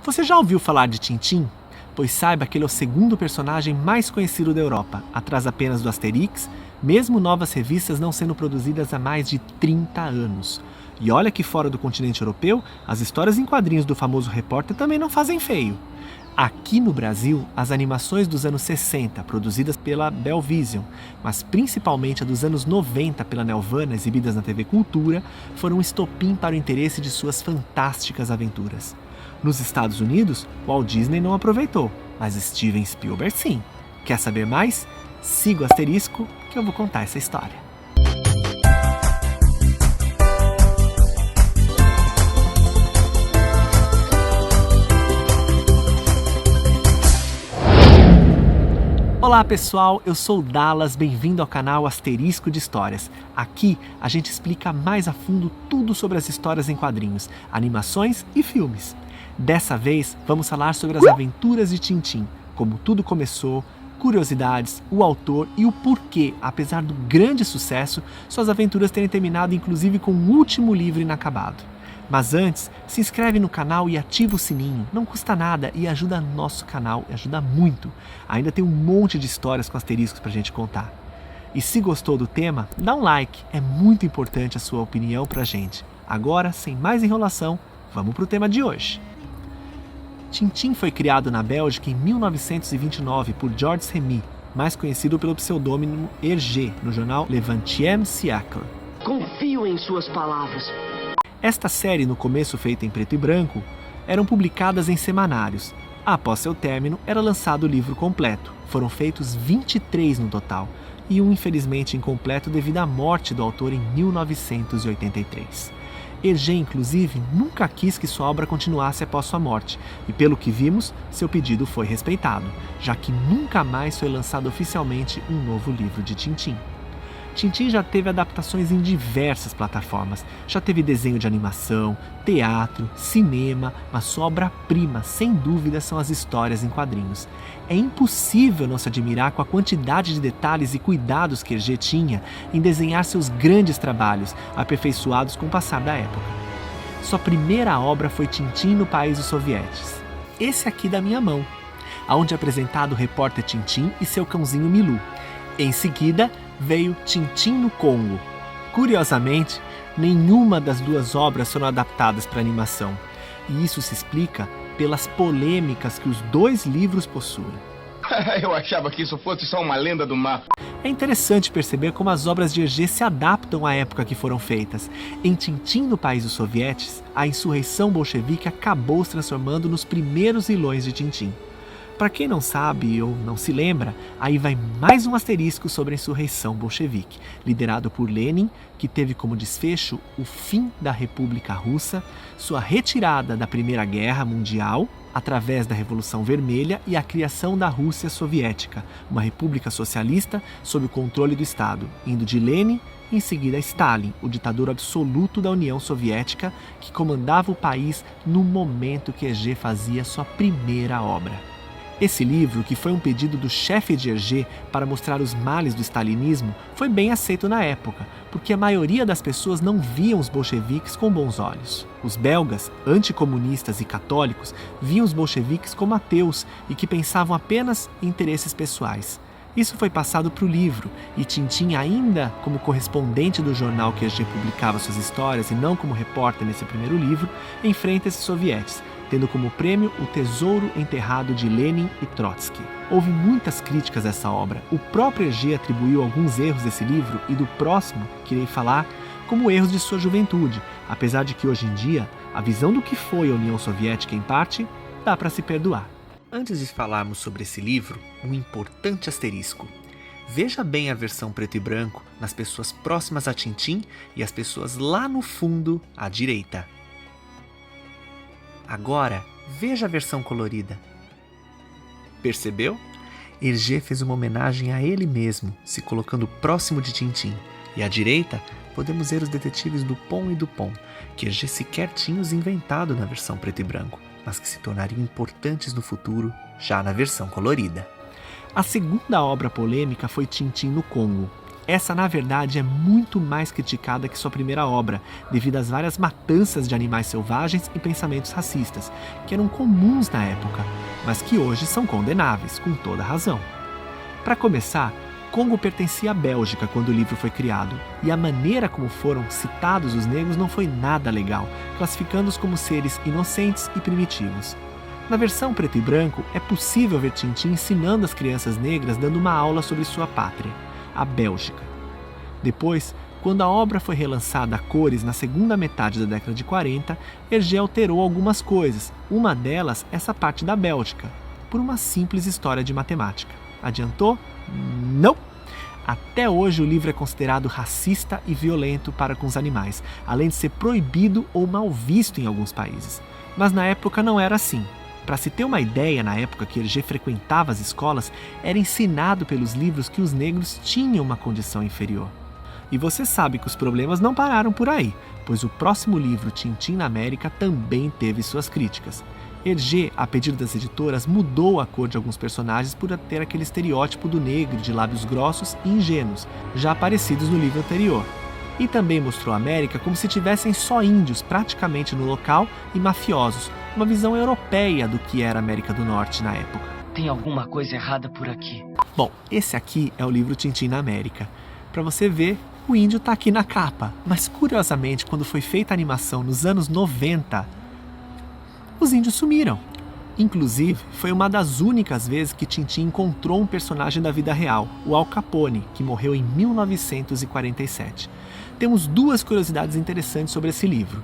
Você já ouviu falar de Tintin? Pois saiba que ele é o segundo personagem mais conhecido da Europa, atrás apenas do Asterix, mesmo novas revistas não sendo produzidas há mais de 30 anos. E olha que fora do continente europeu, as histórias em quadrinhos do famoso repórter também não fazem feio. Aqui no Brasil, as animações dos anos 60, produzidas pela Belvision, mas principalmente a dos anos 90 pela Nelvana, exibidas na TV Cultura, foram um estopim para o interesse de suas fantásticas aventuras. Nos Estados Unidos, Walt Disney não aproveitou, mas Steven Spielberg sim. Quer saber mais? Siga o Asterisco que eu vou contar essa história. Olá pessoal, eu sou o Dallas, bem-vindo ao canal Asterisco de Histórias. Aqui a gente explica mais a fundo tudo sobre as histórias em quadrinhos, animações e filmes. Dessa vez vamos falar sobre as aventuras de Tintin, como tudo começou, curiosidades, o autor e o porquê, apesar do grande sucesso, suas aventuras terem terminado inclusive com o último livro inacabado. Mas antes, se inscreve no canal e ativa o sininho, não custa nada e ajuda nosso canal, ajuda muito. Ainda tem um monte de histórias com asteriscos pra gente contar. E se gostou do tema, dá um like, é muito importante a sua opinião pra gente. Agora, sem mais enrolação, vamos pro tema de hoje. Tintin foi criado na Bélgica em 1929 por Georges Remy, mais conhecido pelo pseudônimo Hergé, no jornal Le 20e siècle. Confio em suas palavras. Esta série, no começo feita em preto e branco, eram publicadas em semanários. Após seu término, era lançado o livro completo. Foram feitos 23 no total, e um infelizmente incompleto devido à morte do autor em 1983. Hergé, inclusive, nunca quis que sua obra continuasse após sua morte, e pelo que vimos, seu pedido foi respeitado, já que nunca mais foi lançado oficialmente um novo livro de Tintin. Tintin já teve adaptações em diversas plataformas, já teve desenho de animação, teatro, cinema, mas sua obra-prima, sem dúvida, são as histórias em quadrinhos. É impossível não se admirar com a quantidade de detalhes e cuidados que Hergé tinha em desenhar seus grandes trabalhos, aperfeiçoados com o passar da época. Sua primeira obra foi Tintin no País dos Sovietes. Esse aqui da minha mão, onde é apresentado o repórter Tintin e seu cãozinho Milou. Em seguida, veio Tintin no Congo. Curiosamente, nenhuma das duas obras foram adaptadas para animação, e isso se explica pelas polêmicas que os dois livros possuem. Eu achava que isso fosse só uma lenda do mar. É interessante perceber como as obras de Hergé se adaptam à época que foram feitas. Em Tintin no País dos Sovietes, a insurreição bolchevique acabou se transformando nos primeiros vilões de Tintin. Para quem não sabe ou não se lembra, aí vai mais um asterisco sobre a insurreição bolchevique, liderado por Lenin, que teve como desfecho o fim da República Russa, sua retirada da Primeira Guerra Mundial, através da Revolução Vermelha e a criação da Rússia Soviética, uma república socialista sob o controle do Estado, indo de Lenin e em seguida Stalin, o ditador absoluto da União Soviética, que comandava o país no momento que Hergé fazia sua primeira obra. Esse livro, que foi um pedido do chefe de Hergé para mostrar os males do stalinismo, foi bem aceito na época, porque a maioria das pessoas não viam os bolcheviques com bons olhos. Os belgas, anticomunistas e católicos, viam os bolcheviques como ateus e que pensavam apenas em interesses pessoais. Isso foi passado para o livro, e Tintin, ainda como correspondente do jornal que Hergé publicava suas histórias e não como repórter nesse primeiro livro, enfrenta esses sovietes, tendo como prêmio o tesouro enterrado de Lenin e Trotsky. Houve muitas críticas a essa obra. O próprio Hergé atribuiu alguns erros desse livro e do próximo, que irei falar, como erros de sua juventude, apesar de que hoje em dia, a visão do que foi a União Soviética em parte, dá para se perdoar. Antes de falarmos sobre esse livro, um importante asterisco. Veja bem a versão preto e branco nas pessoas próximas a Tintin e as pessoas lá no fundo à direita. Agora, veja a versão colorida. Percebeu? Hergé fez uma homenagem a ele mesmo, se colocando próximo de Tintin. E à direita, podemos ver os detetives Dupont e Dupont, que Hergé sequer tinha os inventado na versão preto e branco, mas que se tornariam importantes no futuro, já na versão colorida. A segunda obra polêmica foi Tintin no Congo. Essa, na verdade, é muito mais criticada que sua primeira obra, devido às várias matanças de animais selvagens e pensamentos racistas, que eram comuns na época, mas que hoje são condenáveis, com toda razão. Para começar, Congo pertencia à Bélgica quando o livro foi criado, e a maneira como foram citados os negros não foi nada legal, classificando-os como seres inocentes e primitivos. Na versão preto e branco, é possível ver Tintin ensinando as crianças negras dando uma aula sobre sua pátria, a Bélgica. Depois, quando a obra foi relançada a cores na segunda metade da década de 40, Hergé alterou algumas coisas, uma delas essa parte da Bélgica, por uma simples história de matemática. Adiantou? Não! Até hoje o livro é considerado racista e violento para com os animais, além de ser proibido ou mal visto em alguns países. Mas na época não era assim. Para se ter uma ideia, na época que Hergé frequentava as escolas, era ensinado pelos livros que os negros tinham uma condição inferior. E você sabe que os problemas não pararam por aí, pois o próximo livro, Tintin na América, também teve suas críticas. Hergé, a pedido das editoras, mudou a cor de alguns personagens por ter aquele estereótipo do negro de lábios grossos e ingênuos, já aparecidos no livro anterior. E também mostrou a América como se tivessem só índios praticamente no local e mafiosos, uma visão europeia do que era a América do Norte na época. Tem alguma coisa errada por aqui. Bom, esse aqui é o livro Tintin na América. Para você ver, o índio tá aqui na capa, mas curiosamente, quando foi feita a animação nos anos 90, os índios sumiram. Inclusive, foi uma das únicas vezes que Tintin encontrou um personagem da vida real, o Al Capone, que morreu em 1947. Temos duas curiosidades interessantes sobre esse livro.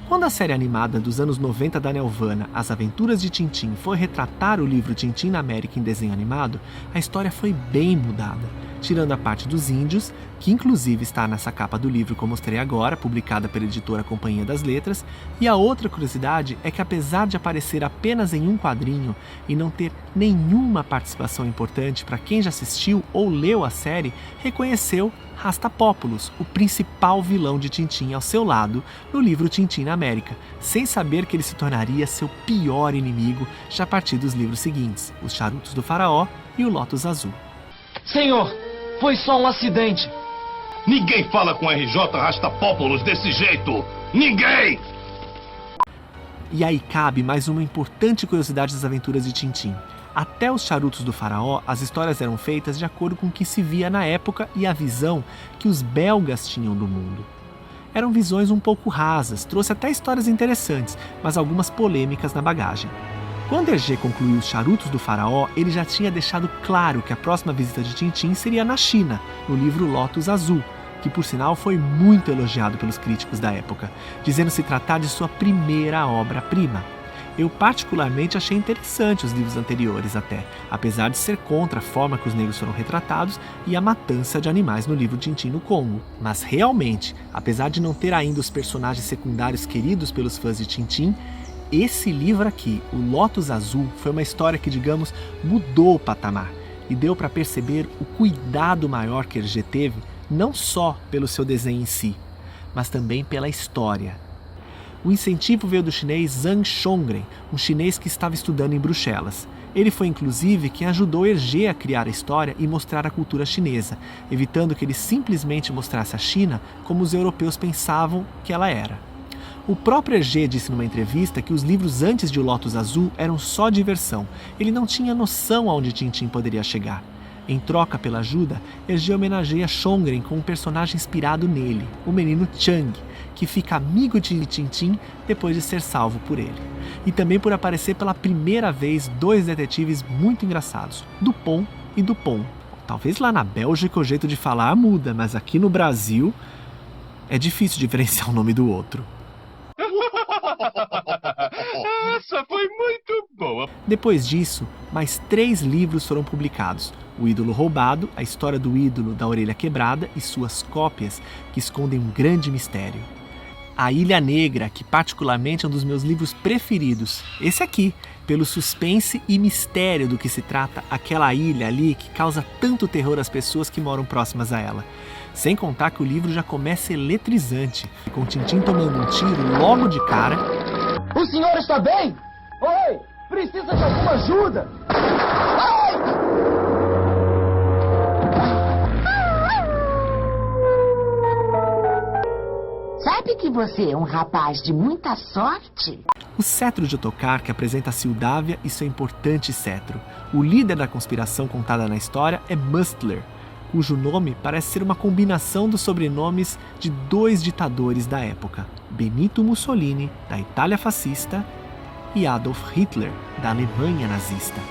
Quando a série animada dos anos 90 da Nelvana, As Aventuras de Tintin, foi retratar o livro Tintin na América em desenho animado, a história foi bem mudada, tirando a parte dos índios, que inclusive está nessa capa do livro que eu mostrei agora, publicada pela editora Companhia das Letras, e a outra curiosidade é que apesar de aparecer apenas em um quadrinho e não ter nenhuma participação importante para quem já assistiu ou leu a série, reconheceu Rastapopoulos, o principal vilão de Tintin ao seu lado no livro Tintin na América, sem saber que ele se tornaria seu pior inimigo já a partir dos livros seguintes, Os Charutos do Faraó e O Lótus Azul. Senhor, foi só um acidente. Ninguém fala com RJ Rastapopoulos desse jeito! Ninguém! E aí cabe mais uma importante curiosidade das aventuras de Tintin. Até Os Charutos do Faraó, as histórias eram feitas de acordo com o que se via na época e a visão que os belgas tinham do mundo. Eram visões um pouco rasas, trouxe até histórias interessantes, mas algumas polêmicas na bagagem. Quando Hergé concluiu Os Charutos do Faraó, ele já tinha deixado claro que a próxima visita de Tintin seria na China, no livro Lótus Azul, que por sinal foi muito elogiado pelos críticos da época, dizendo se tratar de sua primeira obra-prima. Eu particularmente achei interessante os livros anteriores até, apesar de ser contra a forma que os negros foram retratados e a matança de animais no livro Tintin no Congo. Mas realmente, apesar de não ter ainda os personagens secundários queridos pelos fãs de Tintin, esse livro aqui, O Lótus Azul, foi uma história que, digamos, mudou o patamar e deu para perceber o cuidado maior que Hergé teve, não só pelo seu desenho em si, mas também pela história. O incentivo veio do chinês Zhang Chongren, um chinês que estava estudando em Bruxelas. Ele foi inclusive quem ajudou Hergé a criar a história e mostrar a cultura chinesa, evitando que ele simplesmente mostrasse a China como os europeus pensavam que ela era. O próprio Hergé disse numa entrevista que os livros antes de O Lótus Azul eram só diversão. Ele não tinha noção aonde Tintin poderia chegar. Em troca pela ajuda, Hergé homenageia Chongren com um personagem inspirado nele, o menino Chang, que fica amigo de Tintin depois de ser salvo por ele. E também por aparecer pela primeira vez dois detetives muito engraçados, Dupont e Dupont. Talvez lá na Bélgica o jeito de falar muda, mas aqui no Brasil é difícil diferenciar um nome do outro. Essa foi muito boa! Depois disso, mais 3 livros foram publicados. O Ídolo Roubado, a história do ídolo da orelha quebrada e suas cópias, que escondem um grande mistério. A Ilha Negra, que particularmente é um dos meus livros preferidos. Esse aqui, pelo suspense e mistério do que se trata aquela ilha ali que causa tanto terror às pessoas que moram próximas a ela. Sem contar que o livro já começa eletrizante, com Tintin tomando um tiro logo de cara. O senhor está bem? Oi, precisa de alguma ajuda? Ai! Sabe que você é um rapaz de muita sorte? O cetro de Ottokar que apresenta Sildávia e seu importante cetro. O líder da conspiração contada na história é Mustler, cujo nome parece ser uma combinação dos sobrenomes de 2 ditadores da época, Benito Mussolini, da Itália fascista, e Adolf Hitler, da Alemanha nazista.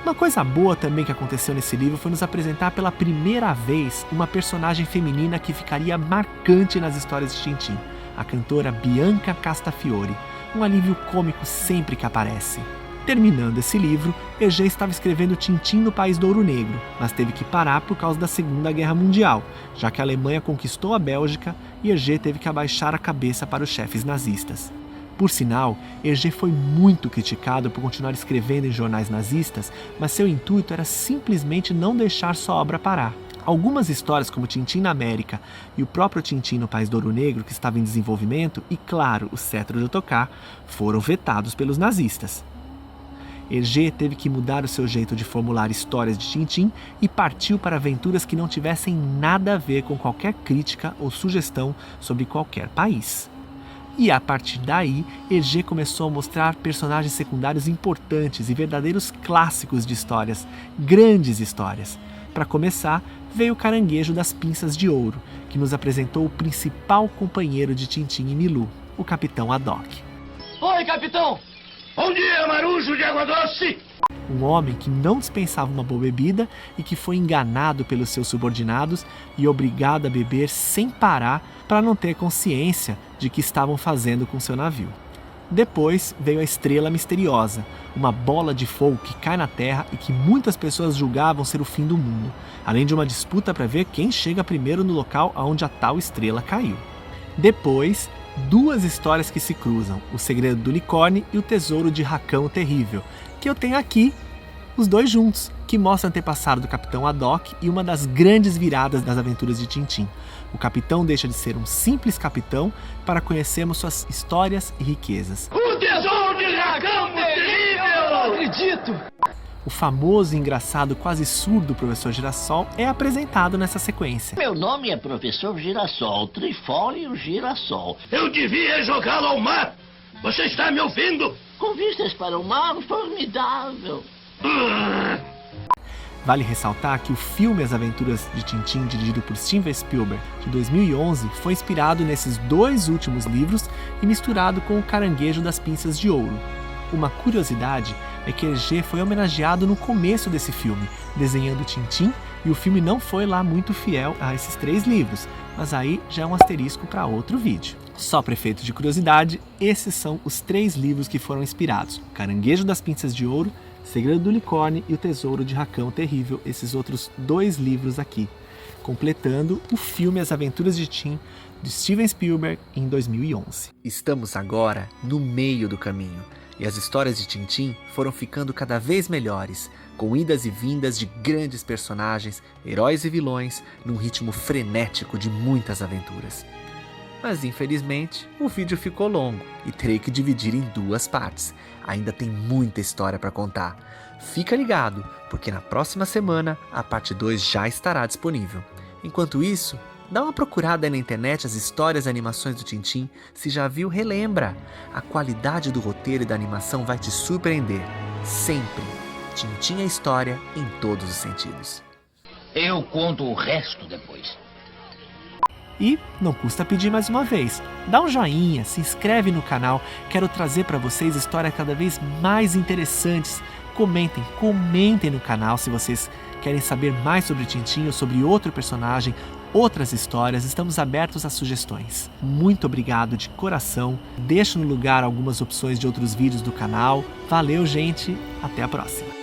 Uma coisa boa também que aconteceu nesse livro foi nos apresentar pela primeira vez uma personagem feminina que ficaria marcante nas histórias de Tintin, a cantora Bianca Castafiore, um alívio cômico sempre que aparece. Terminando esse livro, Hergé estava escrevendo Tintin no País do Ouro Negro, mas teve que parar por causa da Segunda Guerra Mundial, já que a Alemanha conquistou a Bélgica e Hergé teve que abaixar a cabeça para os chefes nazistas. Por sinal, Hergé foi muito criticado por continuar escrevendo em jornais nazistas, mas seu intuito era simplesmente não deixar sua obra parar. Algumas histórias como Tintin na América e o próprio Tintin no País do Ouro Negro, que estava em desenvolvimento, e claro, o cetro de Ottokar, foram vetados pelos nazistas. Hergé teve que mudar o seu jeito de formular histórias de Tintin e partiu para aventuras que não tivessem nada a ver com qualquer crítica ou sugestão sobre qualquer país. E a partir daí, Hergé começou a mostrar personagens secundários importantes e verdadeiros clássicos de histórias, grandes histórias. Para começar, veio o Caranguejo das Pinças de Ouro, que nos apresentou o principal companheiro de Tintin e Milou, o Capitão Haddock. Oi, capitão! Bom dia, marujo de água doce! Um homem que não dispensava uma boa bebida e que foi enganado pelos seus subordinados e obrigado a beber sem parar para não ter consciência de que estavam fazendo com seu navio. Depois veio a Estrela Misteriosa, uma bola de fogo que cai na Terra e que muitas pessoas julgavam ser o fim do mundo, além de uma disputa para ver quem chega primeiro no local onde a tal estrela caiu. Depois, 2 histórias que se cruzam, O Segredo do Unicórnio e O Tesouro de Racão o Terrível, que eu tenho aqui, os 2 juntos, que mostram o antepassado do Capitão Haddock e uma das grandes viradas das aventuras de Tintin. O capitão deixa de ser um simples capitão para conhecermos suas histórias e riquezas. O tesouro de Racão o Terrível! Não acredito! O famoso e engraçado quase surdo Professor Girassol é apresentado nessa sequência. Meu nome é Professor Girassol, Trifólio Girassol. Eu devia jogá-lo ao mar! Você está me ouvindo? Com vistas para o mar, formidável. Vale ressaltar que o filme As Aventuras de Tintin, dirigido por Steven Spielberg, de 2011, foi inspirado nesses 2 últimos livros e misturado com O Caranguejo das Pinças de Ouro. Uma curiosidade é que Hergé foi homenageado no começo desse filme, desenhando Tintin, e o filme não foi lá muito fiel a esses 3 livros, mas aí já é um asterisco para outro vídeo. Só para efeito de curiosidade, esses são os 3 livros que foram inspirados: O Caranguejo das Pinças de Ouro, Segredo do Unicórnio e O Tesouro de Racão Terrível, esses outros 2 livros aqui, completando o filme As Aventuras de Tintin, de Steven Spielberg, em 2011. Estamos agora no meio do caminho, e as histórias de Tintin foram ficando cada vez melhores, com idas e vindas de grandes personagens, heróis e vilões, num ritmo frenético de muitas aventuras. Mas infelizmente, o vídeo ficou longo e terei que dividir em 2 partes. Ainda tem muita história para contar. Fica ligado, porque na próxima semana a parte 2 já estará disponível. Enquanto isso, dá uma procurada aí na internet as histórias e animações do Tintin. Se já viu, relembra. A qualidade do roteiro e da animação vai te surpreender. Sempre. Tintin é história em todos os sentidos. Eu conto o resto depois. E não custa pedir mais uma vez, dá um joinha, se inscreve no canal, quero trazer para vocês histórias cada vez mais interessantes. Comentem no canal se vocês querem saber mais sobre Tintin ou sobre outro personagem, outras histórias, estamos abertos a sugestões. Muito obrigado de coração, deixo no lugar algumas opções de outros vídeos do canal. Valeu, gente, até a próxima.